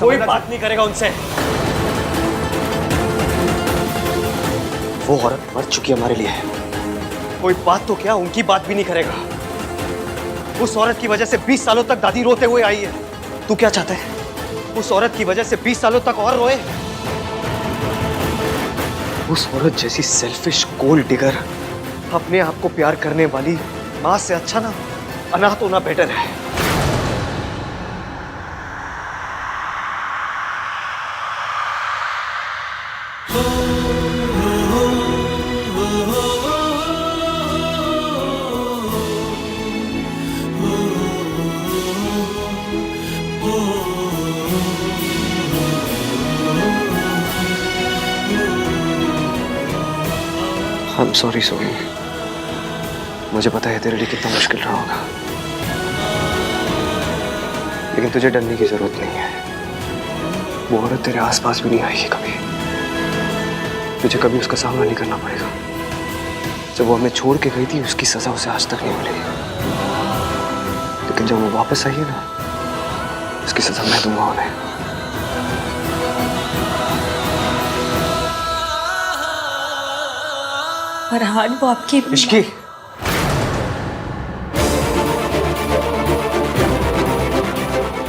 कोई बात नहीं करेगा उनसे। वो औरत मर चुकी हमारे लिए। कोई बात तो क्या, उनकी बात भी नहीं करेगा। उस औरत की वजह से 20 सालों तक दादी रोते हुए आई है। तू क्या चाहता है? उस औरत की वजह से 20 सालों तक और रोए? उस औरत जैसी सेल्फिश गोल्ड डिगर अपने आप को प्यार करने वाली मां से अच्छा ना अनाथ होना बेटर है। I'm sorry सोनी, मुझे पता है तेरे लिए कितना मुश्किल रहा होगा, लेकिन तुझे डरने की जरूरत नहीं है। वो औरत तेरे आसपास भी नहीं आएगी कभी। तुझे कभी उसका सामना नहीं करना पड़ेगा। जब वो हमें छोड़ के गई थी, उसकी सजा उसे आज तक नहीं मिली, लेकिन जब वो वापस आई है ना, उसकी सजा मैं दूंगा उन्हें। फरहान, वो आपकी इश्की,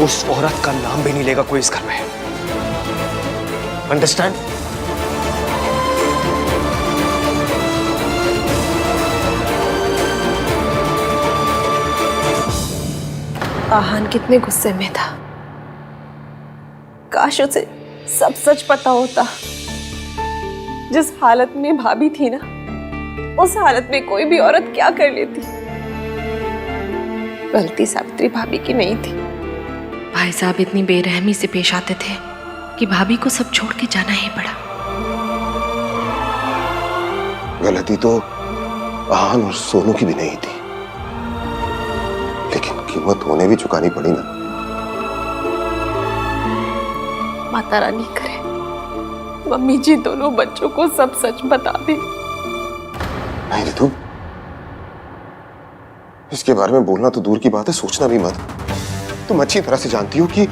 उस औरत का नाम भी नहीं लेगा कोई इस घर में। अंडरस्टैंड? आहान कितने गुस्से में था। काश उसे सब सच पता होता। जिस हालत में भाभी थी ना, उस हालत में कोई भी औरत क्या कर लेती। गलती सावित्री भाभी की नहीं थी। भाई साहब इतनी बेरहमी से पेश आते थे कि भाभी को सब छोड़ के जाना ही पड़ा। गलती तो आहान और सोनू की भी नहीं थी, लेकिन कीमत उन्हें भी चुकानी पड़ी ना। माता रानी करे मम्मी जी दोनों बच्चों को सब सच बता दे। नहीं रितु, इसके बारे में बोलना तो दूर की बात है, सोचना भी मत। तुम अच्छी तरह से जानती हो कि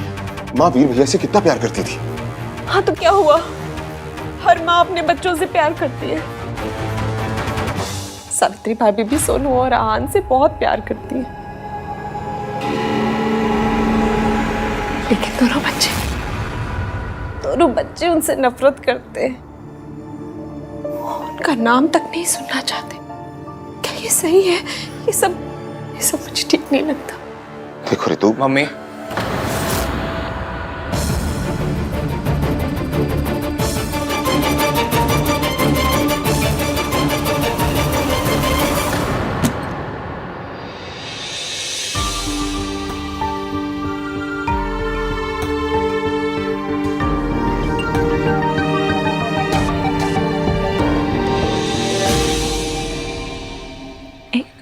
माँ वीर भैया से कितना प्यार करती थी। हाँ तो क्या हुआ, हर माँ अपने बच्चों से प्यार करती है। सावित्री भाभी भी सोनू और आहान से बहुत प्यार करती है, लेकिन दोनों बच्चे उनसे नफरत करते हैं। उनका नाम तक नहीं सुनना चाहते। क्या ये सही है? ये सब मुझे ठीक नहीं लगता। देखो रितु, मम्मी,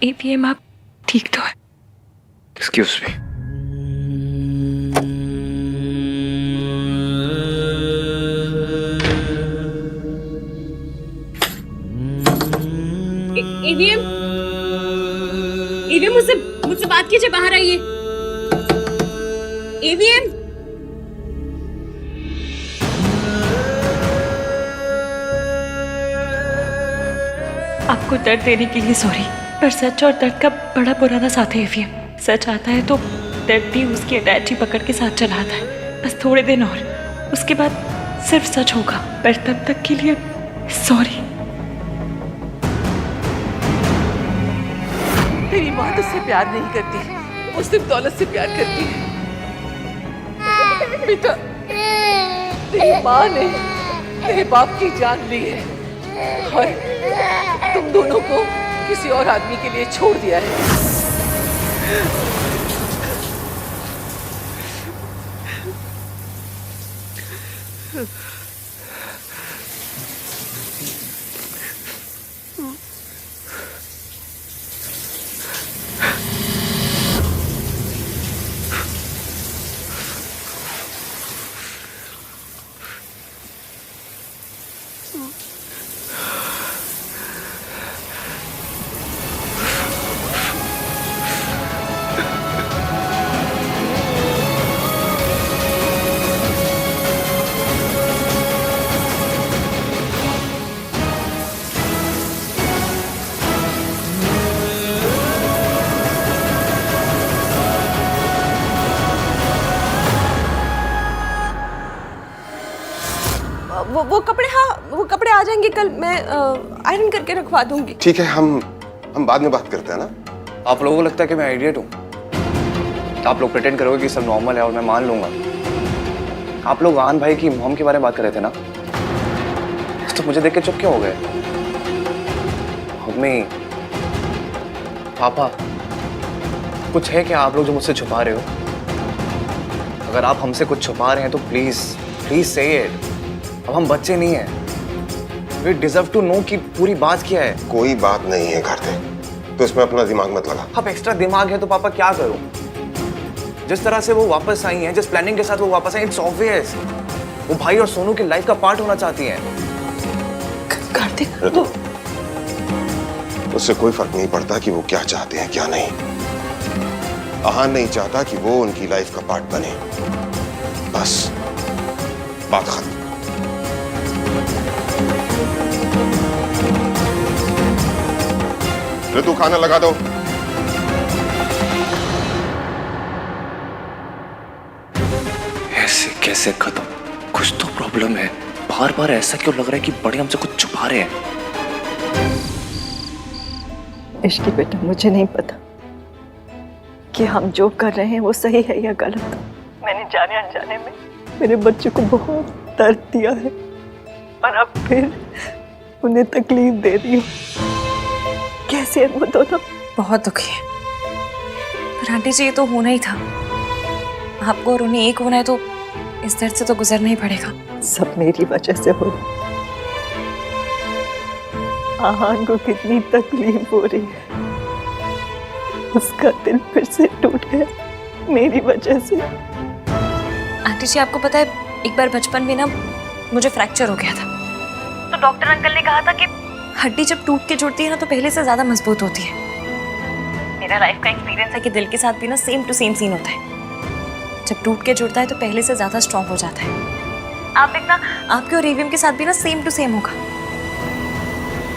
एवीएम आप ठीक तो है? Excuse me. एवीएम मुझसे बात कीजिए, बाहर आइए। एवीएम, आपको दर्द देने के लिए सॉरी, पर सच और दर्द का बड़ा पुराना साथ है एवीएम। सच आता है तो दर्द भी उसकी अटैची पकड़ के साथ चला आता है। बस थोड़े दिन और, उसके बाद सिर्फ सच होगा, पर तब तक के लिए सॉरी। तेरी माँ तुझसे प्यार नहीं करती, वो सिर्फ दौलत से प्यार करती है। बेटा, तेरी माँ ने तेरे बाप की जान ली है और तुम दोनों को किसी और आदमी के लिए छोड़ दिया है। वो कपड़े, हाँ वो कपड़े आ जाएंगे कल, मैं आयरन करके रखवा दूंगी। ठीक है, हम बाद में बात करते हैं ना। आप लोगों को लगता है कि मैं आइडियट हूँ? आप लोग प्रिटेंड करोगे कि सब नॉर्मल है और मैं मान लूंगा। आप लोग आन भाई की मॉम के बारे में बात कर रहे थे ना, तो मुझे देख के चुप क्यों हो गए? मम्मी, पापा, कुछ है क्या आप लोग जो मुझसे छुपा रहे हो? अगर आप हमसे कुछ छुपा रहे हैं तो प्लीज प्लीज से इट। अब हम बच्चे नहीं हैं। वी डिजर्व टू नो कि पूरी बात क्या है। कोई बात नहीं है कार्तिक, तो इसमें अपना दिमाग मत लगा। अब एक्स्ट्रा दिमाग है तो पापा क्या करूं? जिस तरह से वो वापस आई हैं, जिस प्लानिंग के साथ वो वापस आई, इट्स ऑब्वियस वो भाई और सोनू की लाइफ का पार्ट होना चाहती हैं। कार्तिक, ऋतु, उससे कोई फर्क नहीं पड़ता कि वो क्या चाहते हैं क्या नहीं। आहान नहीं चाहता कि वो उनकी लाइफ का पार्ट बने, बस बात खत्म। ऋतु, खाना लगा दो। ऐसे कैसे खत्म? कुछ तो प्रॉब्लम है। बार बार ऐसा क्यों लग रहा है कि बड़े हमसे कुछ छुपा रहे हैं? इश्की बेटा, मुझे नहीं पता कि हम जो कर रहे हैं वो सही है या गलत। मैंने जाने अनजाने में मेरे बच्चे को बहुत दर्द दिया है और अब फिर उन्हें तकलीफ दे रही हूँ। कैसे है वो दोनों? बहुत दुखी है, पर आंटी जी ये तो होना ही था। आपको और उन्हें एक होना है तो इस दर्द से तो गुजरना ही पड़ेगा। सब मेरी वजह से हो रहा है। आहान को कितनी तकलीफ हो रही है, उसका दिल फिर से टूट गया मेरी वजह से। आंटी जी आपको पता है, एक बार बचपन में ना मुझे फ्रैक्चर हो गया था, तो डॉक्टर अंकल ने कहा था कि हड्डी जब टूट के जुड़ती है ना तो पहले से ज्यादा मजबूत होती है। मेरा लाइफ का एक्सपीरियंस है कि दिल के साथ भी ना सेम टू सेम सीन होता है। जब टूट के जुड़ता है तो पहले से ज्यादा स्ट्रॉन्ग हो जाता है। आप देखना, आपके और ईवीएम के साथ भी ना सेम टू सेम होगा।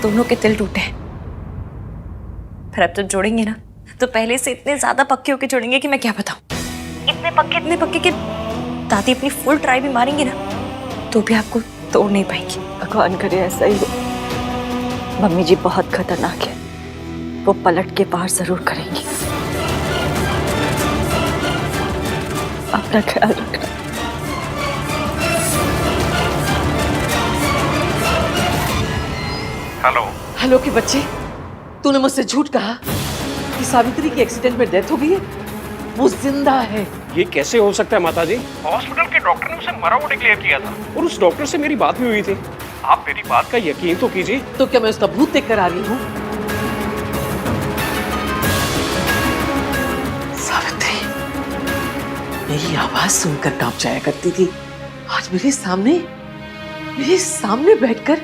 दोनों के दिल टूटे हैं, फिर अब जब जोड़ेंगे ना तो पहले से इतने ज्यादा पक्के होके जोड़ेंगे कि मैं क्या बताऊं। इतने पक्के कि दादी अपनी फुल ट्राई भी मारेंगी ना तो भी आपको तोड़ नहीं पाएंगी। भगवान करे ऐसा ही हो। मम्मी जी बहुत खतरनाक है, वो पलट के पार जरूर करेंगी। अपना ख्याल रखना। हेलो के बच्चे, तूने मुझसे झूठ कहा कि सावित्री की एक्सीडेंट में डेथ हो गई है। वो जिंदा है। ये कैसे हो सकता है माताजी? हॉस्पिटल के डॉक्टर ने उसे मरा हुआ डिक्लेयर किया था और उस डॉक्टर से मेरी बात भी हुई थी। आप मेरी बात का यकीन तो कीजिए। तो क्या मैं उसका भूत देख कर आ रही हूँ? सावित्री मेरी आवाज सुनकर कांप जाया करती थी, आज मेरे सामने बैठकर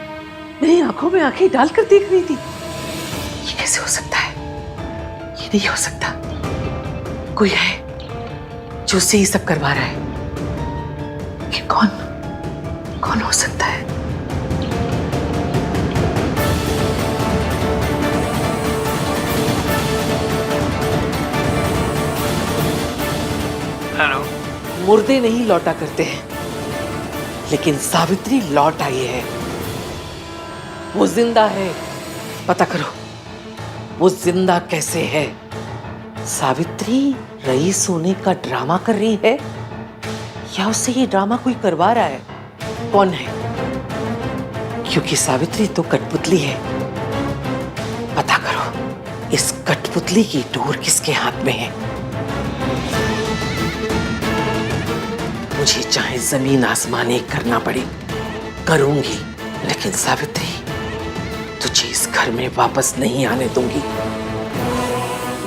मेरी आंखों में आंखें डालकर देख रही थी। ये कैसे हो सकता है? ये नहीं हो सकता। कोई है जो उससे ये सब करवा रहा है। ये कौन हो सकता है? हेलो। मुर्दे नहीं लौटा करते हैं, लेकिन सावित्री लौट आई है। वो जिंदा है। पता करो वो जिंदा कैसे है। सावित्री रईस होने का ड्रामा कर रही है या उससे ये ड्रामा कोई करवा रहा है? कौन है? क्योंकि सावित्री तो कठपुतली है। पता करो इस कठपुतली की डोर किसके हाथ में है। मुझे चाहे जमीन आसमान एक करना पड़े करूंगी, लेकिन सावित्री तुझे इस घर में वापस नहीं आने दूंगी।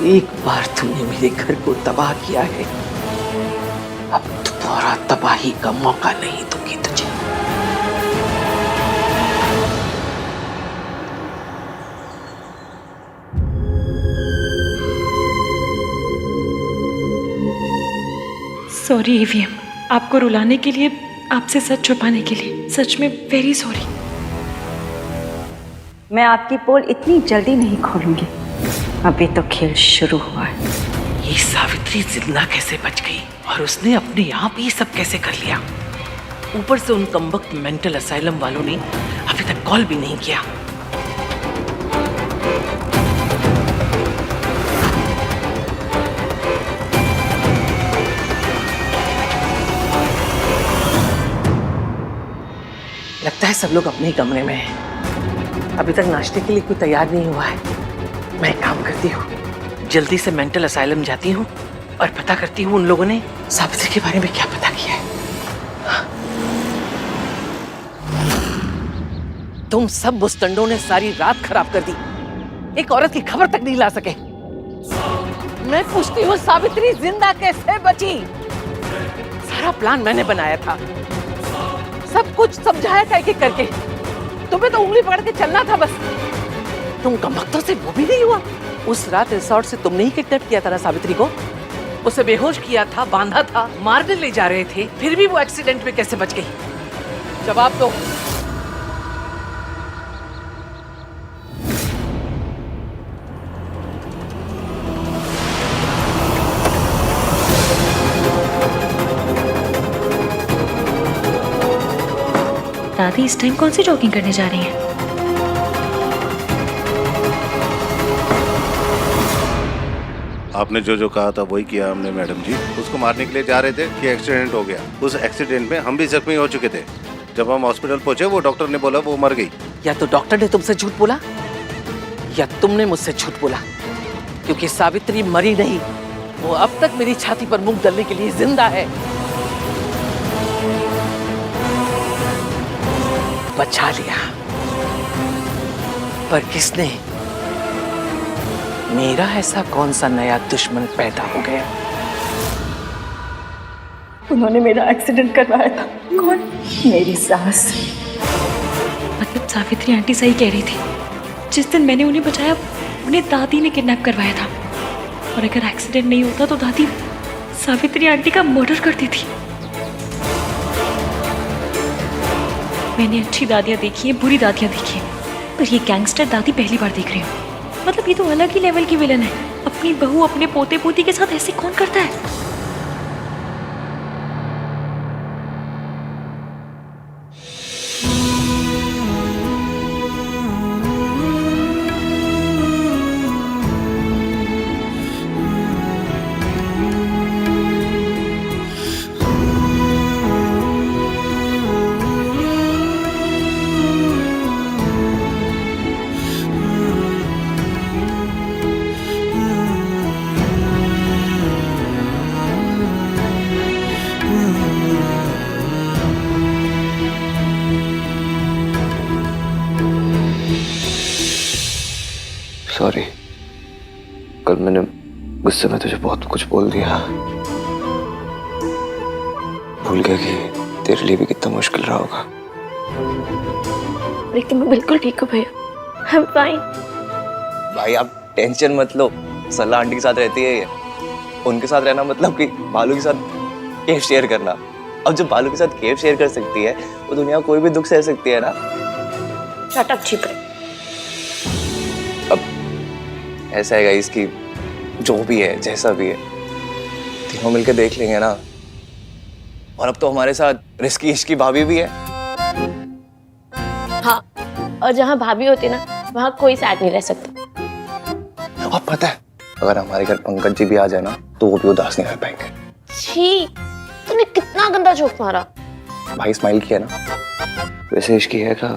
एक बार तूने मेरे घर को तबाह किया है, अब दोबारा तबाही का मौका नहीं दूंगी तुझे। सॉरी ईवीएम, आपको रुलाने के लिए, आपसे सच छुपाने के लिए, सच में वेरी सॉरी। मैं आपकी पोल इतनी जल्दी नहीं खोलूंगी, अभी तो खेल शुरू हुआ है। ये सावित्री जिंदा कैसे बच गई और उसने अपने आप ये सब कैसे कर लिया? ऊपर से उन कमबख्त मेंटल असाइलम वालों ने अभी तक कॉल भी नहीं किया। लगता है सब लोग अपने ही कमरे में हैं। अभी तक नाश्ते के लिए कोई तैयार नहीं हुआ है। मैं एक काम करती हूँ, जल्दी से मेंटल असाइलम जाती हूँ और पता करती हूँ उन लोगों ने सावित्री के बारे में क्या पता किया है। तुम सब मुस्तंडों ने सारी रात खराब कर दी, एक औरत की खबर तक नहीं ला सके। मैं पूछती हूँ सावित्री जिंदा कैसे बची? सारा प्लान मैंने बनाया था, सब कुछ समझाया था एक एक करके। तुम्हें तो उंगली पकड़ के चलना था बस। तुम कमबख्तों से वो भी नहीं हुआ। उस रात रिसोर्ट से तुमने ही किडनैप किया था ना सावित्री को? उसे बेहोश किया था, बांधा था, मारने ले जा रहे थे, फिर भी वो एक्सीडेंट में कैसे बच गई? जवाब दो। दादी इस टाइम कौन सी जॉगिंग करने जा रही हैं? आपने जो जो कहा था वही किया हमने मैडम जी। उसको मारने के लिए जा रहे थे कि एक्सीडेंट हो गया। उस एक्सीडेंट में हम भी जख्मी हो चुके थे। जब हम हॉस्पिटल पहुंचे वो डॉक्टर ने बोला वो मर गई। या तो डॉक्टर ने तुमसे झूठ बोला या तुमने मुझसे झूठ बोला, क्योंकि सावित्री मरी नहीं, वो अब तक मेरी छाती पर मुंह डालने के लिए जिंदा है। बचा लिया, पर किसने? मेरा ऐसा कौन सा नया दुश्मन पैदा हो गया? उन्होंने मेरा एक्सीडेंट करवाया था। कौन? मेरी सास। मतलब सावित्री आंटी सही कह रही थी, जिस दिन मैंने उन्हें बचाया उन्हें दादी ने किडनैप करवाया था। और अगर एक्सीडेंट नहीं होता तो दादी सावित्री आंटी का मर्डर करती थी। मैंने अच्छी दादियाँ देखी हैं, बुरी दादियाँ देखी हैं, पर ये गैंगस्टर दादी पहली बार देख रही हूँ। मतलब ये तो अलग ही लेवल की विलन है। अपनी बहू अपने पोते पोती के साथ ऐसे कौन करता है? सॉरी, कल मैंने गुस्से में तुझे बहुत कुछ बोल दिया। भूल गया कि तेरे लिए भी कितना मुश्किल रहा होगा। लेकिन मैं बिल्कुल ठीक हूँ भैया, I'm fine। भाई आप टेंशन मत लो, सलाह आंटी के साथ रहती है ये। उनके साथ रहना मतलब कि बालू के साथ केव शेयर करना। अब जब बालू के साथ केव शेयर कर सकती है वो दुनिया कोई भी दुख सह सकती है ना। शट अप छिपरे। अब ऐसा है गाइस कि जो भी है जैसा भी है तीनों मिलकर देख लेंगे ना। और अब तो हमारे साथ रिस्की इश्क की भाभी भी है। हाँ, और जहाँ भाभी होती ना वहाँ कोई साथ नहीं रह सकता। और पता है अगर हमारे घर पंकज जी भी आ जाए ना तो वो भी उदास नहीं रह पाएंगे। छी, तूने कितना गंदा जोक मारा। भाई स्माइल किया ना। वैसे इश्क है का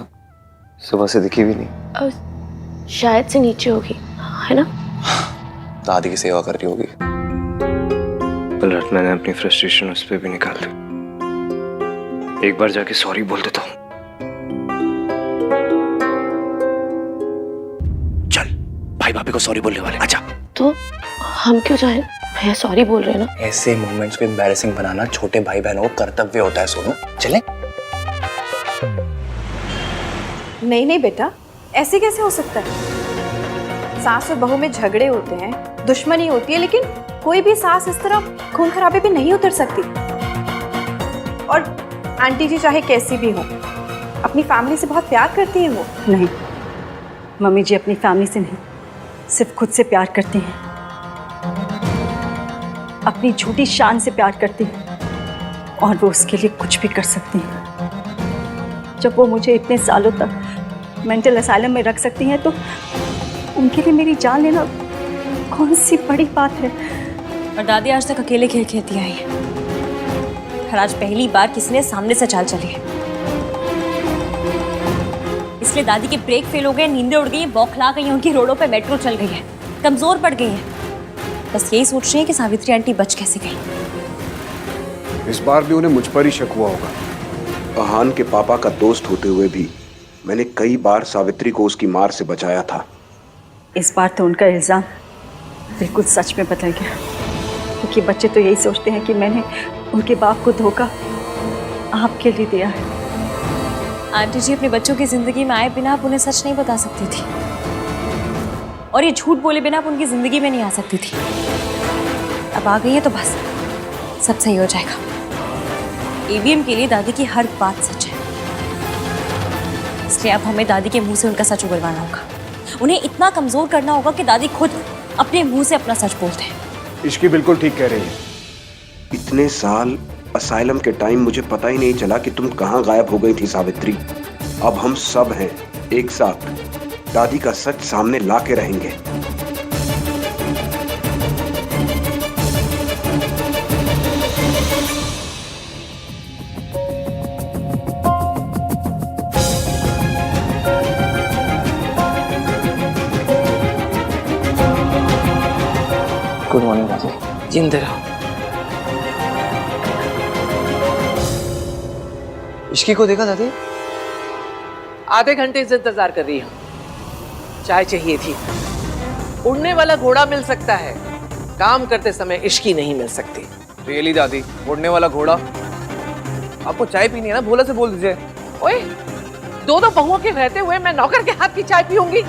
सुबह से दिखी भी नहीं। और शायद से नीचे होगी, है ना? दादी की सेवा कर रही होगी। कल रात मैंने अपनी फ्रस्ट्रेशन उस पर भी निकाल दी। एक बार जाके सॉरी बोल देता हूँ। चल भाई भाभी को सॉरी बोलने वाले। अच्छा तो हम क्यों जाए? भैया सॉरी बोल रहे हैं ना। ऐसे मोमेंट्स को एम्बैरेसिंग बनाना छोटे भाई बहनों का कर्तव्य होता है। सोनू चले। नहीं नहीं बेटा, ऐसे कैसे हो सकता है? सास और बहू में झगड़े होते हैं, दुश्मनी होती है, लेकिन कोई भी सास इस तरह खून खराबे पे नहीं उतर सकती। और आंटी जी चाहे कैसी भी हो, अपनी फैमिली से बहुत प्यार करती हैं वो। नहीं, मम्मी जी अपनी फैमिली से नहीं, सिर्फ खुद से प्यार करती हैं। अपनी झूठी शान से प्यार करती हैं। और वो उसके लिए कुछ भी कर सकती हैं। जब वो मुझे इतने सालों तक मेंटल असाइलम में रख सकती हैं तो उनके लिए मेरी जान लेना कौन सी बड़ी बात है। और दादी आज तक अकेले खेल खेलती आई है, और आज पहली बार किसी ने सामने से चाल चली है। इसलिए दादी के ब्रेक फेल हो गए, नींदें उड़ गई, बौखला गई, उनकी रोडों पे मेट्रो चल गई है, कमजोर पड़ गई है। बस यही सोच रही है कि सावित्री आंटी बच कैसे गई। इस बार भी उन्हें मुझ पर ही शक हुआ होगा। अहान के पापा का दोस्त होते हुए भी मैंने कई बार सावित्री को उसकी मार से बचाया था। इस बार तो उनका इल्ज़ाम बिल्कुल सच में बदल गया, क्योंकि बच्चे तो यही सोचते हैं कि मैंने उनके बाप को धोखा आपके लिए दिया है। आंटी जी अपने बच्चों की जिंदगी में आए बिना आप उन्हें सच नहीं बता सकती थी, और ये झूठ बोले बिना आप उनकी जिंदगी में नहीं आ सकती थी। अब आ गई है तो बस सब सही हो जाएगा। ईवीएम के लिए दादी की हर बात सच है, इसलिए अब हमें दादी के मुंह से उनका सच उगलवाना होगा। उन्हें इतना कमजोर करना होगा कि दादी खुद अपने मुंह से अपना सच बोलते हैं। इश्की बिल्कुल ठीक कह रही है। इतने साल असाइलम के टाइम मुझे पता ही नहीं चला कि तुम कहाँ गायब हो गई थी सावित्री। अब हम सब हैं एक साथ, दादी का सच सामने ला के रहेंगे। गुड मॉर्निंग दादी। जिंदा रहो। इश्की को देखा दादी? आधे घंटे से इंतजार कर रही हूँ। चाय चाहिए थी। उड़ने वाला घोड़ा मिल सकता है, काम करते समय इश्की नहीं मिल सकती। रियली दादी, उड़ने वाला घोड़ा? आपको चाय पीनी है ना, भोला से बोल दीजिए। ओए, दो बहुओं के रहते हुए मैं नौकर के हाथ की चाय पीऊंगी?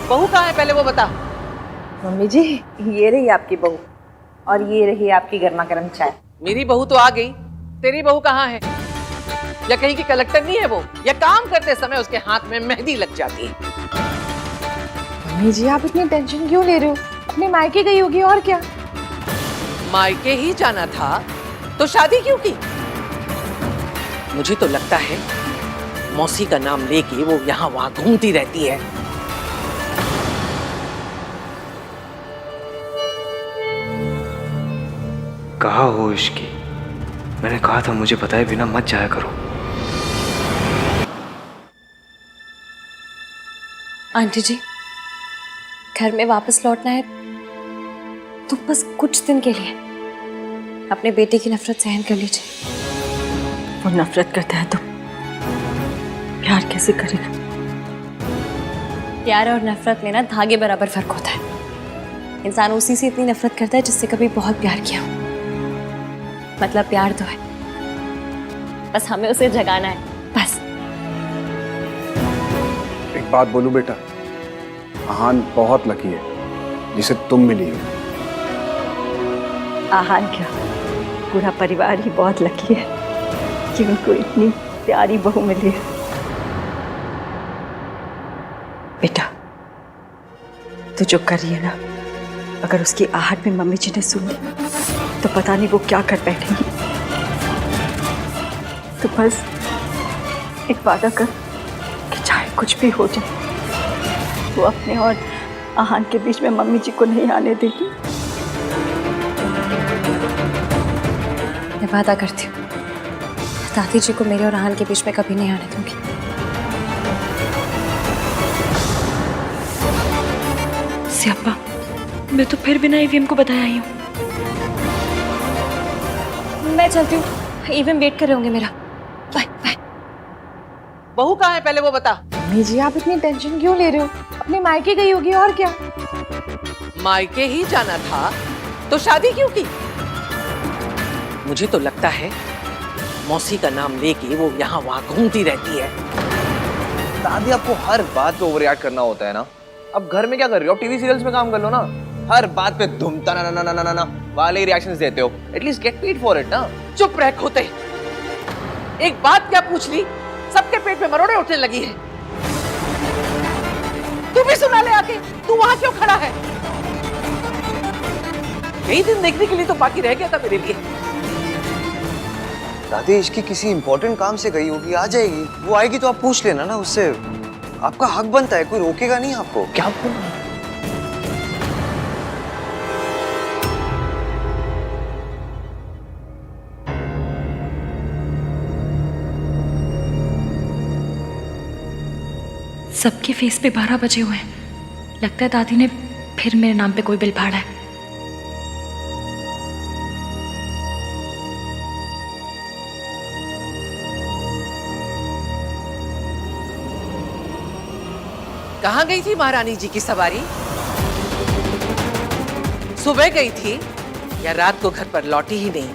बहू कहाँ है पहले वो बता। मम्मी जी, ये रही आपकी बहू और ये रही आपकी गर्मा गर्म चाय। मेरी बहू तो आ गई, तेरी बहू कहाँ है? या कहीं की कलेक्टर नहीं है वो, या काम करते समय उसके हाथ में मेहंदी लग जाती है। मम्मी जी, आप इतनी टेंशन क्यों ले रहे हो? अपने मायके गई होगी और क्या। मायके ही जाना था तो शादी क्यों की? मुझे तो लगता है मौसी का नाम लेके वो यहाँ वहां घूमती रहती है। कहा हो इश्की, मैंने कहा था मुझे बताए बिना मत जाया करो। आंटी जी, घर में वापस लौटना है तो बस कुछ दिन के लिए अपने बेटे की नफरत सहन कर लीजिए। वो नफरत करता है तो प्यार कैसे करेगा? प्यार और नफरत में ना धागे बराबर फर्क होता है। इंसान उसी से इतनी नफरत करता है जिससे कभी बहुत प्यार किया हो। मतलब प्यार तो है, बस हमें उसे जगाना है, बस। एक बात बोलूं बेटा, आहान बहुत लकी है जिसे तुम मिली हो। आहान क्या, पूरा परिवार ही बहुत लकी है कि उनको इतनी प्यारी बहू मिली है। बेटा, तू जो कर रही है ना, अगर उसकी आहट में मम्मी जी ने सुन ली तो पता नहीं वो क्या कर बैठेंगी। तो बस एक वादा कर कि चाहे कुछ भी हो जाए, वो अपने और आहान के बीच में मम्मी जी को नहीं आने देगी। मैं वादा करती हूँ, दादी जी को मेरे और आहान के बीच में कभी नहीं आने दूंगी। सियापा, मैं तो फिर बिना ईवीएम को बताया ही हूँ। मैं चलती हूँ, ईवीएम वेट कर रहे होंगे मेरा। Bye bye. बहू कहाँ है पहले वो बता। मम्मी जी, आप इतनी टेंशन क्यों ले रहे हो? अपने मायके गई होगी और क्या। मायके ही जाना था तो शादी क्यों की? मुझे तो लगता है मौसी का नाम लेके वो यहाँ वहां घूमती रहती है। दादी, आपको हर बात पे ओवर रिएक्ट करना होता है ना। अब घर में क्या कर रही हो? आप टीवी सीरियल्स में काम कर लो ना। हर बात पे धूमता ना ना ना ना ना ना वाले रिएक्शंस देते हो। At least get paid for it ना। चुप रह खोते। एक बात क्या पूछ ली, सबके पेट पे मरोड़े उठने लगी है। तू भी सुना ले आके, तू वहां क्यों खड़ा है? यही दिन देखने के लिए तो बाकी रह गया था मेरे लिए। दादी इसकी किसी इंपॉर्टेंट काम से गई होगी, आ जाएगी। वो आएगी तो आप पूछ लेना ना उससे, आपका हक बनता है, कोई रोकेगा नहीं आपको। क्या बोल रहा है? सबके फेस पे 12 बजे हुए हैं। लगता है दादी ने फिर मेरे नाम पे कोई बिल फाड़ा है। कहाँ गई थी महारानी जी की सवारी? सुबह गई थी या रात को घर पर लौटी ही नहीं?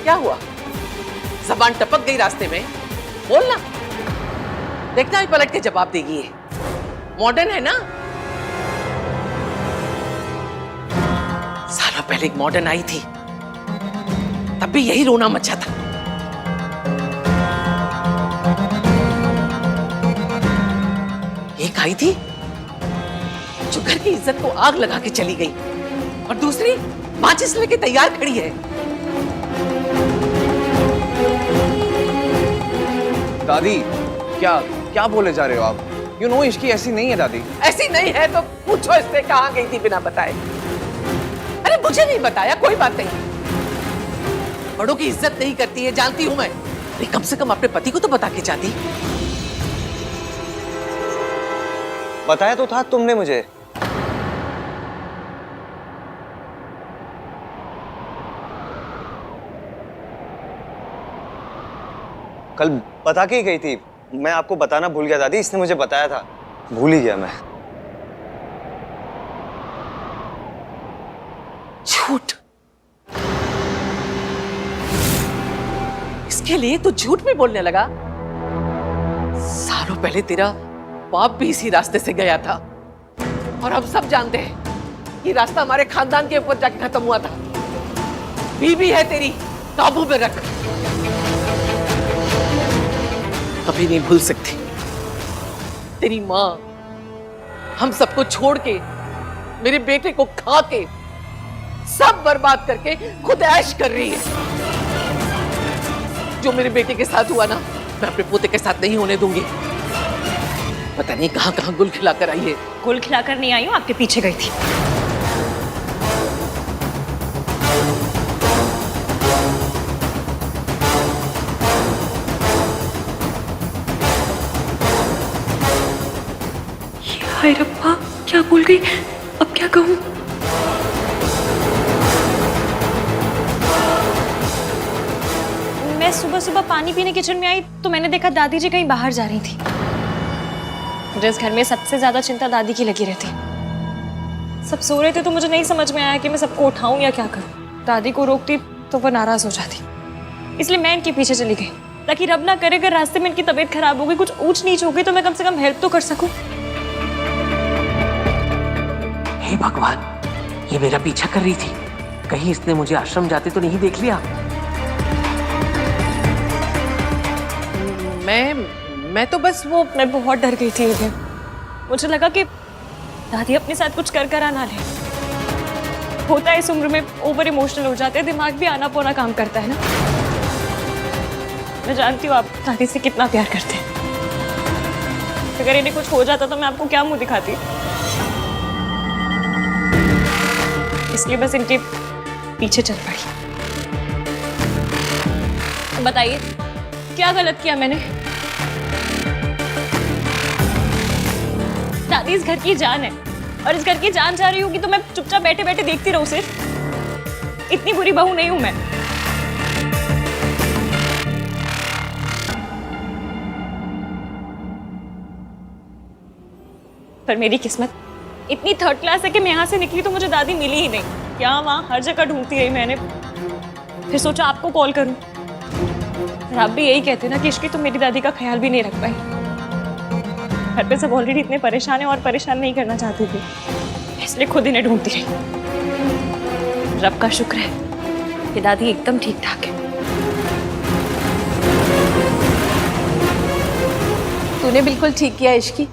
क्या हुआ? जबान टपक गई रास्ते में? बोलना, देखना ही पलट के जवाब देगी। ये मॉडर्न है ना? सालों पहले एक मॉडर्न आई थी, तब भी यही रोना मचा था। एक आई थी जो घर की इज्जत को आग लगा के चली गई, और दूसरी माचिस लेके तैयार खड़ी है। दादी क्या क्या बोले जा रहे हो आप? यू नो इश्की ऐसी नहीं है दादी। ऐसी नहीं है तो पूछो इससे कहाँ गई थी बिना बताए। अरे मुझे नहीं बताया, कोई बात नहीं। बड़ों की इज्जत नहीं करती है, जानती हूं मैं, लेकिन कम से कम अपने पति को तो बता के जाती। बताया तो था तुमने मुझे। कल बता के ही गई थी। मैं आपको बताना भूल गया दादी, इसने मुझे बताया था, भूल ही गया मैं। झूठ, इसके लिए तो झूठ भी बोलने लगा। सालों पहले तेरा बाप भी इसी रास्ते से गया था, और हम सब जानते हैं ये रास्ता हमारे खानदान के ऊपर जाके खत्म हुआ था। बीवी है तेरी, काबू में रख। कभी नहीं भूल सकती, तेरी माँ हम सबको छोड़ के, मेरे बेटे को खा के, सब बर्बाद करके खुद ऐश कर रही है। जो मेरे बेटे के साथ हुआ ना, मैं अपने पोते के साथ नहीं होने दूंगी। पता नहीं कहां कहां गुल खिलाकर आई है। गुल खिलाकर नहीं आई हूँ, आपके पीछे गई थी। हाय रब्बा, क्या भूल गई, अब क्या कहूँ? मैं सुबह सुबह पानी पीने किचन में आई तो मैंने देखा दादी जी कहीं बाहर जा रही थी। जिस घर में सबसे ज्यादा चिंता दादी की लगी रहती। सब सो रहे थे तो मुझे नहीं समझ में आया कि मैं सबको उठाऊं या क्या करूं। दादी को रोकती तो वो नाराज हो जाती, इसलिए मैं इनके पीछे चली गई, ताकि रब ना करे अगर रास्ते में इनकी तबीयत खराब हो गई, कुछ ऊंच नीच हो गई, तो मैं कम से कम हेल्प तो कर सकूं। हे भगवान, ये मेरा पीछा कर रही थी, कहीं इसने मुझे आश्रम जाते तो नहीं देख लिया। मैं तो बस मैं बहुत डर गई थी। मुझे लगा कि दादी अपने साथ कुछ कर ना ले। होता है इस उम्र में, ओवर इमोशनल हो जाते हैं, दिमाग भी आना पोना काम करता है ना। मैं जानती हूँ आप दादी से कितना प्यार करते हैं। अगर इन्हें कुछ हो जाता तो मैं आपको क्या मुंह दिखाती। इसलिए बस इनके पीछे चल पड़ी। बताइए क्या गलत किया मैंने? दादी इस घर की जान है, और इस घर की जान जा रही होगी तो मैं चुपचाप बैठे बैठे देखती रहूं सिर्फ? इतनी बुरी बहू नहीं हूं मैं। पर मेरी किस्मत इतनी थर्ड क्लास है कि मैं यहाँ से निकली तो मुझे दादी मिली ही नहीं। यहाँ वहाँ हर जगह ढूंढती रही मैंने, फिर सोचा आपको कॉल करूं। आप भी यही कहते ना कि इश्की तुम मेरी दादी का ख्याल भी नहीं रख पाई। घर पे सब ऑलरेडी इतने परेशान है और परेशान नहीं करना चाहती थी, इसलिए खुद इन्हें ढूंढती रही। रब का शुक्र है कि दादी एकदम ठीक ठाक है। तूने बिल्कुल ठीक किया इश्की।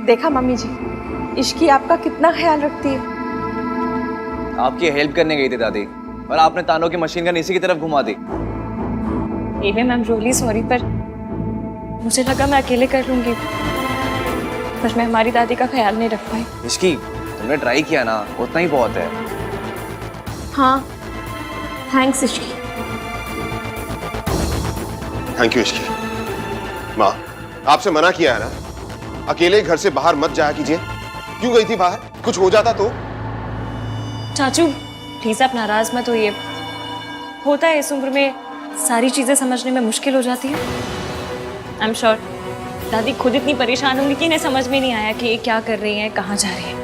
देखा मम्मी जी, इश्की आपका कितना ख्याल रखती है। आपकी हेल्प करने गई थी दादी, पर आपने तानों की मशीन गन इसी की तरफ घुमा दी। एवियम, आई एम रियली सॉरी, पर मुझे लगा मैं अकेले कर लूंगी, पर मैं हमारी दादी का ख्याल नहीं रख पाई। इश्की, तुमने ट्राई किया ना, उतना ही बहुत है। हाँ, thanks Ishki. Thank you Ishki. माँ, आपसे मना किया है ना, अकेले घर से बाहर मत जाया कीजिए। क्यों गई थी बाहर? कुछ हो जाता तो? चाचू प्लीज आप नाराज मत होइए, होता है इस उम्र में सारी चीजें समझने में मुश्किल हो जाती है। आई एम श्योर दादी खुद इतनी परेशान होंगी कि इन्हें समझ में नहीं आया कि ये क्या कर रही हैं, कहाँ जा रही हैं।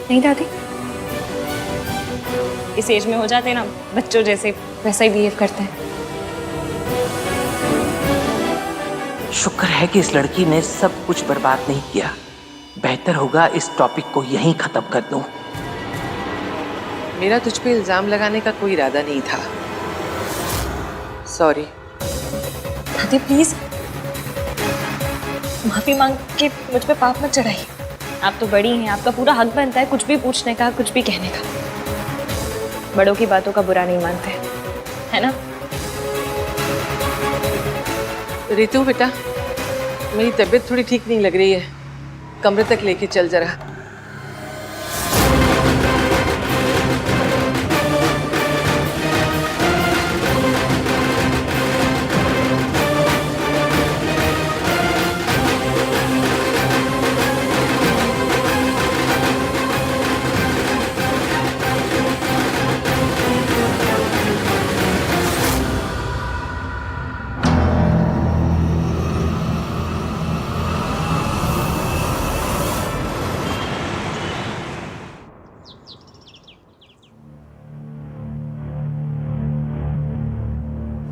नहीं दादी, इस एज में हो जाते हैं ना बच्चों जैसे, वैसा ही बिहेव करते हैं। शुक्र है कि इस लड़की ने सब कुछ बर्बाद नहीं किया। बेहतर होगा इस टॉपिक को यहीं खत्म कर दूं। मेरा तुझ पे इल्जाम लगाने का कोई इरादा नहीं था। सॉरी। दादी प्लीज माफी मांग के मुझ पे पाप मत चढ़ाइए। आप तो बड़ी हैं, आपका पूरा हक बनता है कुछ भी पूछने का, कुछ भी कहने का। बड़ों की बातों का बुरा नहीं मानते, है ना? रितु बेटा, मेरी तबीयत थोड़ी ठीक नहीं लग रही है, कमरे तक लेके चल जरा।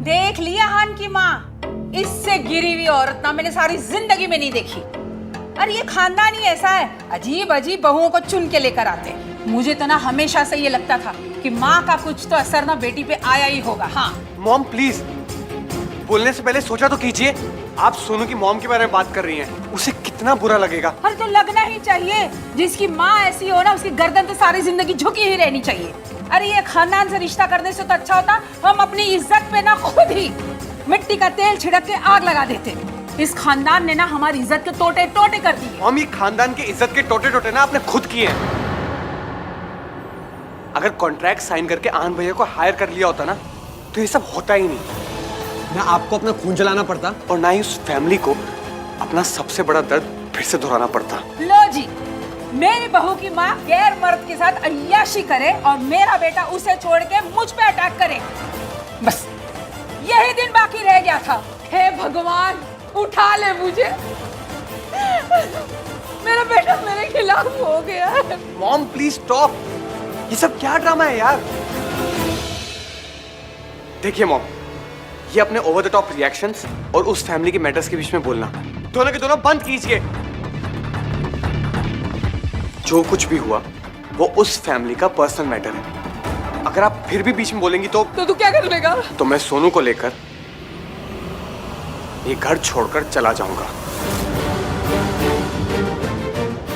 देख लिया हान की माँ, इससे गिरी हुई औरत ना मैंने सारी जिंदगी में नहीं देखी। अरे ये खानदान ही ऐसा है, अजीब अजीब बहुओं को चुन के लेकर आते हैं। मुझे तो ना हमेशा से ये लगता था कि माँ का कुछ तो असर ना बेटी पे आया ही होगा। हाँ मॉम प्लीज, बोलने से पहले सोचा तो कीजिए। आप सोनू की मॉम के बारे में बात कर रही हैं, उसे कितना बुरा लगेगा। अरे तो लगना ही चाहिए, जिसकी माँ ऐसी हो ना उसकी गर्दन तो सारी जिंदगी झुकी ही रहनी चाहिए। अरे ये खानदान से रिश्ता करने से तो अच्छा होता हम अपनी इज्जत पे ना खुद ही मिट्टी का तेल छिड़क के आग लगा देते। इस खानदान ने ना हमारी इज्जत के टोटे टोटे कर दिए। मॉम ये खानदान की इज्जत के टोटे टोटे ना आपने खुद किए हैं। अगर कॉन्ट्रैक्ट साइन करके आनंद भैया को हायर कर लिया होता ना तो ये सब होता ही नहीं। ना आपको अपना खून जलाना पड़ता और ना ही उस फैमिली को अपना सबसे बड़ा दर्द फिर से दोहराना पड़ता। लो जी, मेरी बहू की माँ गैर मर्द के साथ अय्याशी करे और मेरा बेटा उसे छोड़ के मुझ पे अटैक करे, बस यही दिन बाकी रह गया था। हे भगवान उठा ले मुझे, मेरा बेटा मेरे खिलाफ हो गया है। मॉम प्लीज स्टॉप, ये सब क्या ड्रामा है यार। देखिए मॉम, ये अपने ओवर द टॉप रिएक्शंस और उस फैमिली के मैटर्स के बीच में बोलना दोनों के दोनों बंद कीजिए। जो कुछ भी हुआ वो उस फैमिली का पर्सनल मैटर है। अगर आप फिर भी बीच में बोलेंगी तो तू क्या कर लेगा? तो मैं सोनू को लेकर ये घर छोड़कर चला जाऊंगा।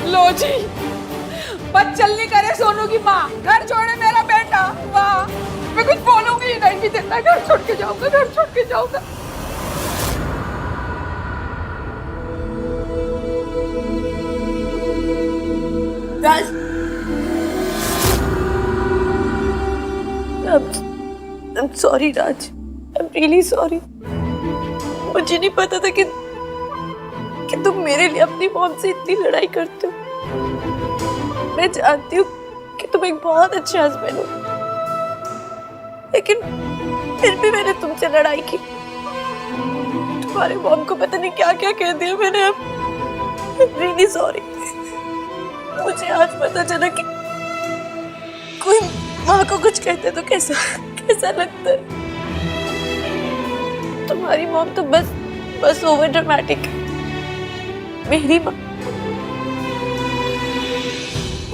लो जी, बदचलनी करे सोनू की माँ, घर छोड़े मेरा बेटा। वाह, मैं कुछ बोलूंगी नहीं, भी देता घर छोड़ के जाऊंगा, घर छोड़ के जाऊंगा। राज, I'm sorry Raj, I'm really sorry। मुझे नहीं पता था कि तुम मेरे लिए अपनी मॉम से इतनी लड़ाई करते हो। मैं जानती हूँ कि तुम एक बहुत अच्छे हस्बैंड हो, लेकिन फिर भी मैंने तुमसे लड़ाई की। तुम्हारे मॉम को पता नहीं क्या क्या कह दिया मैंने। I'm really sorry। मुझे आज पता चला कि कोई माँ को कुछ कहते तो कैसा लगता है। तुम्हारी मॉम तो बस ओवर ड्रामेटिक है। मेरी माँ,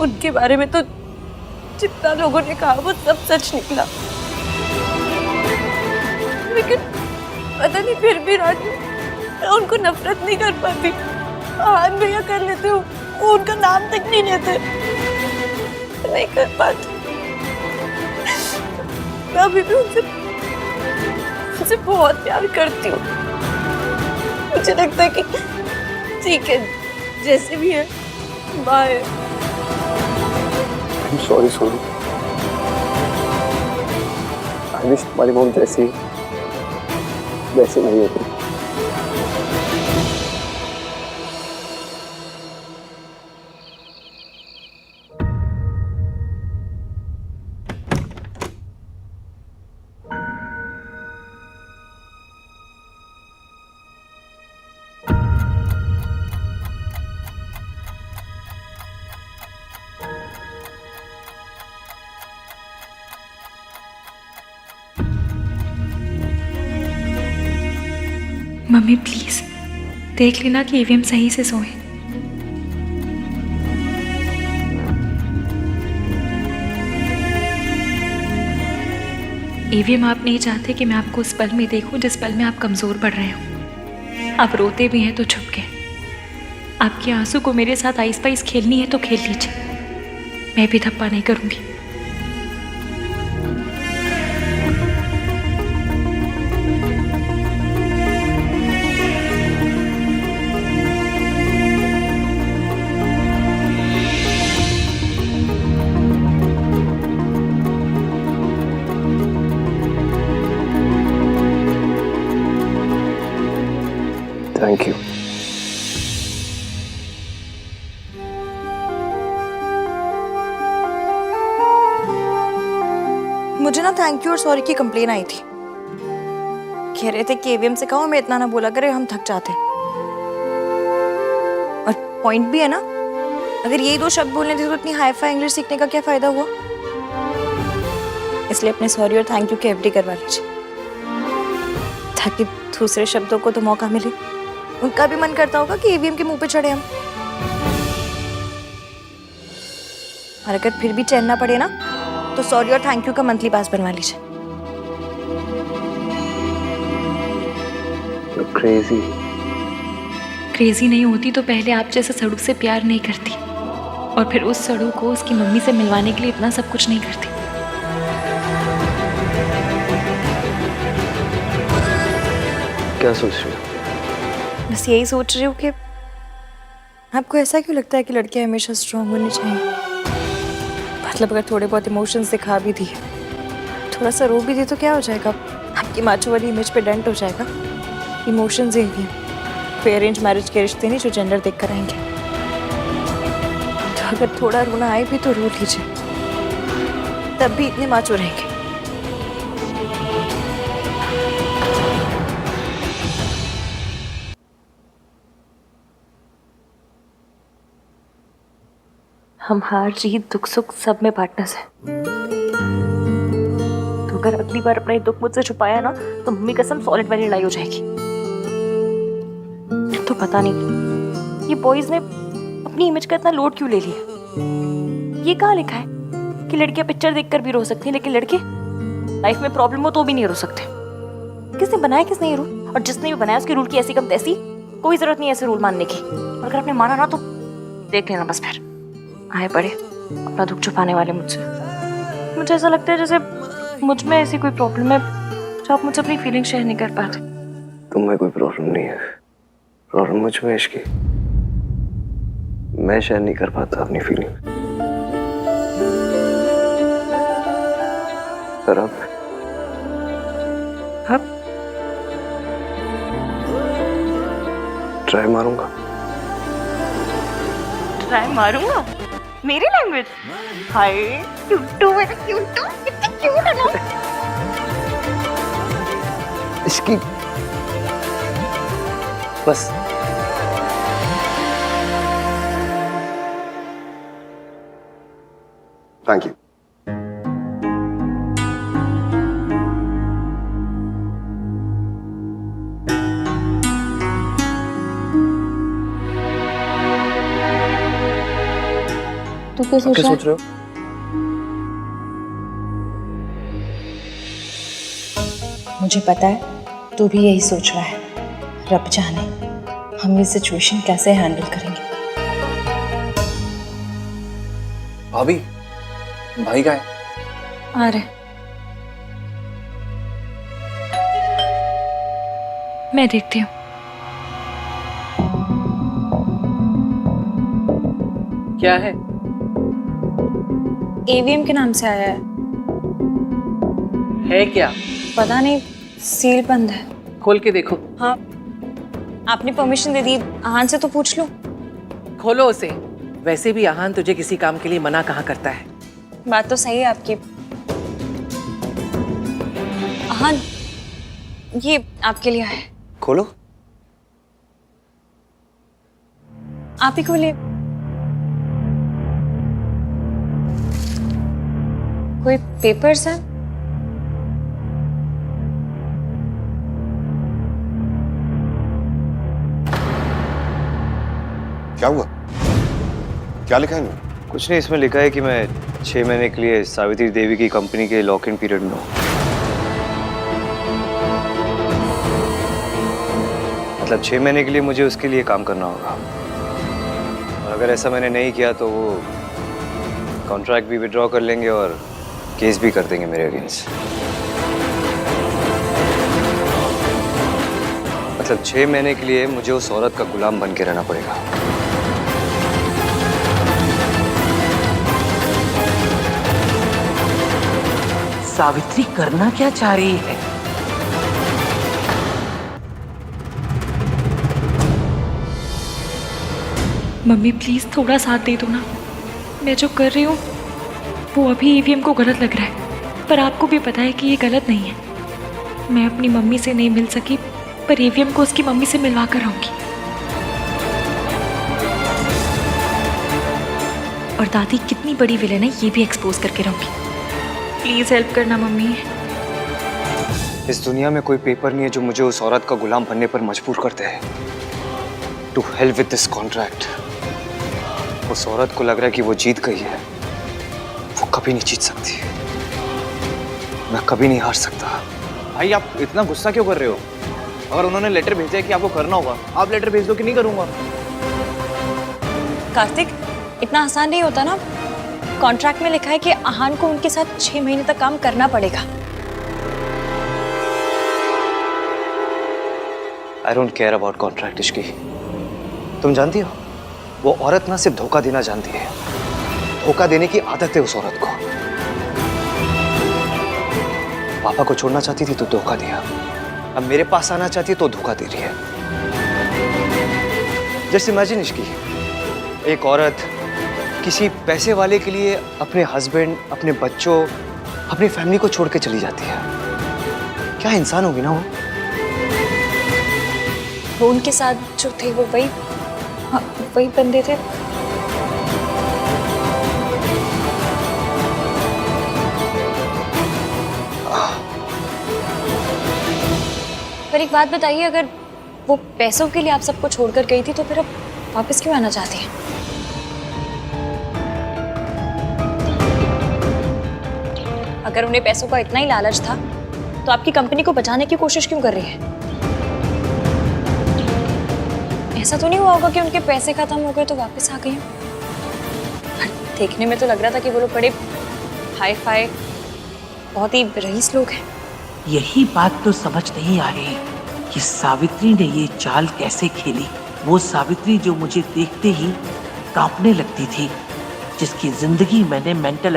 उनके बारे में तो जितना लोगों ने कहा वो सब सच निकला, लेकिन पता नहीं फिर भी राजू मैं उनको नफरत नहीं कर पाती। आन भैया कर लेते हो, वो उनका नाम तक नहीं लेते। नहीं कर पाती। मैं अभी भी उनसे बहुत प्यार करती हूँ। मुझे लगता है कि ठीक है, जैसे भी है bye. Sorry Sonu, I wish तुम्हारी मॉम जैसी वैसे नहीं होती। मम्मी प्लीज देख लेना कि ईवीएम सही से सोए। ईवीएम आप नहीं चाहते कि मैं आपको उस पल में देखूं जिस पल में आप कमजोर पड़ रहे हो। आप रोते भी हैं तो छुप के। आपके आंसू को मेरे साथ आइस पाइस खेलनी है तो खेल लीजिए, मैं भी धप्पा नहीं करूंगी। Thank you. मुझे ना थैंक यू और सॉरी की कंप्लेन आई थी। कह रहे थे कि एवीएम से कहो मैं इतना ना बोला करे, हम थक जाते। और पॉइंट भी है ना, अगर यही 2 शब्द बोलने थे तो इतनी हाई फाई इंग्लिश सीखने का क्या फायदा हुआ। इसलिए अपने सॉरी और थैंक यू के एफडी करवा लीजिए, ताकि दूसरे शब्दों को तो मौका मिले। उनका भी मन करता होगा कि ईवीएम के मुंह पे चढ़े हम। और अगर फिर भी चैन ना पड़े ना, तो सॉरी और थैंक यू का मंथली पास बनवा लीजिए। क्रेजी क्रेजी नहीं होती तो पहले आप जैसे सड़ू से प्यार नहीं करती, और फिर उस सड़ू को उसकी मम्मी से मिलवाने के लिए इतना सब कुछ नहीं करती। क्या सोच रही हो? बस यही सोच रही हूँ कि आपको ऐसा क्यों लगता है कि लड़कियां हमेशा स्ट्रांग होनी चाहिए। मतलब अगर थोड़े बहुत इमोशंस दिखा भी दिए, थोड़ा सा रो भी दिए तो क्या हो जाएगा? आपकी माचो वाली इमेज पे डेंट हो जाएगा। इमोशंस ही हैं, कोई अरेंज मैरिज के रिश्ते नहीं जो जेंडर देख कर आएंगे। तो अगर थोड़ा रोना आए भी तो रो लीजिए, तब भी इतने माचो रहेंगे। हम हार जीत दुख सुख सब में पार्टनर्स हैं। तो अगर अगली बार अपना दुख मुझसे छुपाया ना, तो मम्मी कसम सॉलिड वाली लड़ाई हो जाएगी। तो पता नहीं ये बॉयज ने अपनी इमेज का इतना लोड क्यों ले लिया। ये कहाँ लिखा है कि लड़कियां पिक्चर देखकर भी रो सकती हैं, लेकिन लड़के लाइफ में प्रॉब्लम हो तो भी नहीं रो सकते। किसने बनाया किसने ये रूल? और जिसने भी बनाया उसके रूल की ऐसी कम तैसी, कोई जरूरत नहीं ऐसे रूल मानने की। और अगर आपने माना ना तो देख लेना बस, फिर आए पड़े अपना दुख छुपाने वाले मुझसे। मुझे ऐसा लगता है जैसे मुझ में ऐसी कोई प्रॉब्लम है जो आप मुझसे अपनी फीलिंग शेयर नहीं कर पाते। तुम में कोई प्रॉब्लम नहीं है, प्रॉब्लम मुझ में इश्क की। मैं शेयर नहीं कर पाता अपनी फीलिंग। पर अब ट्राई मारूंगा। ट्राई मारूंगा? मेरी लैंग्वेज? हाय क्यूटू, मेरा क्यूटू, कितना क्यूट है ना। इसकी बस थैंक यू। तो क्या सोच रहे हो? मुझे पता है तू भी यही सोच रहा है। रब जाने हम ये सिचुएशन कैसे हैंडल करेंगे। भाभी, भाई का है? आ रहे। मैं देखती हूँ। क्या है? एवीएम के नाम से आया है क्या? पता नहीं, सील बंद है। खोल के देखो। हाँ, आपने परमिशन दे दी, आहान से तो पूछ लो। खोलो उसे। वैसे भी आहान तुझे किसी काम के लिए मना कहाँ करता है। बात तो सही है आपकी। आहान, ये आपके लिए है। खोलो। आप ही खोलिए। कोई पेपर्स है? क्या हुआ? क्या लिखा है इनमें? कुछ नहीं, इसमें लिखा है कि मैं 6 महीने के लिए सावित्री देवी की कंपनी के लॉक इन पीरियड में हूँ। मतलब 6 महीने के लिए मुझे उसके लिए काम करना होगा, और अगर ऐसा मैंने नहीं किया तो वो कॉन्ट्रैक्ट भी विड्रॉ कर लेंगे और केस भी कर देंगे मेरे अगेंस्ट। मतलब 6 महीने के लिए मुझे उस औरत का गुलाम बन के रहना पड़ेगा। सावित्री करना क्या चाह रही है? मम्मी प्लीज थोड़ा साथ दे दो ना। मैं जो कर रही हूँ वो अभी ईवीएम को गलत लग रहा है, पर आपको भी पता है कि ये गलत नहीं है। मैं अपनी मम्मी से नहीं मिल सकी, पर ईवीएम को उसकी मम्मी से मिलवा कर रहूंगी। और दादी कितनी बड़ी विलेन है ये भी एक्सपोज करके रहूंगी। प्लीज हेल्प करना मम्मी। इस दुनिया में कोई पेपर नहीं है जो मुझे उस औरत का गुलाम बनने पर मजबूर करते हैं। To hell with this contract. उस औरत को लग रहा है कि वो जीत गई है। वो कभी नहीं जीत सकती। मैं कभी नहीं हार सकता। भाई आप इतना गुस्सा क्यों कर रहे हो? अगर उन्होंने लेटर भेजा है कि आपको करना होगा, आप लेटर भेज दो कि नहीं करूंगा। कार्तिक, इतना आसान नहीं होता ना। कॉन्ट्रैक्ट में लिखा है कि आहान को उनके साथ 6 महीने तक काम करना पड़ेगा। I don't care about contract. Ishki, तुम जानती हो वो औरत ना सिर्फ धोखा देना जानती है, धोखा देने की आदत है उस औरत को। पापा को छोड़ना चाहती थी तो धोखा दिया, अब मेरे पास आना चाहती है तो धोखा दे रही है। जस्ट इमेजिन इश्की, एक औरत किसी पैसे वाले के लिए अपने हस्बैंड, अपने बच्चों, अपनी फैमिली को छोड़ के चली जाती है। क्या इंसान होगी ना वो? वो उनके साथ जो थे वो वही, हाँ, वही बंदे थे। पर एक बात बताइए, अगर वो पैसों के लिए आप सबको छोड़कर गई थी तो फिर अब वापस क्यों आना चाहती हैं? अगर उन्हें पैसों का इतना ही लालच था तो आपकी कंपनी को बचाने की कोशिश क्यों कर रही है? ऐसा तो नहीं हुआ होगा कि उनके पैसे खत्म हो गए तो वापस आ गई? देखने में तो लग रहा था कि वो लोग बड़े हाई फाई, बहुत ही रईस लोग हैं। यही बात तो समझ नहीं आ रही कि सावित्री ने ये चाल कैसे खेली। वो सावित्री जो मुझे देखते ही कांपने लगती थी, जिसकी जिंदगी मैंने मेंटल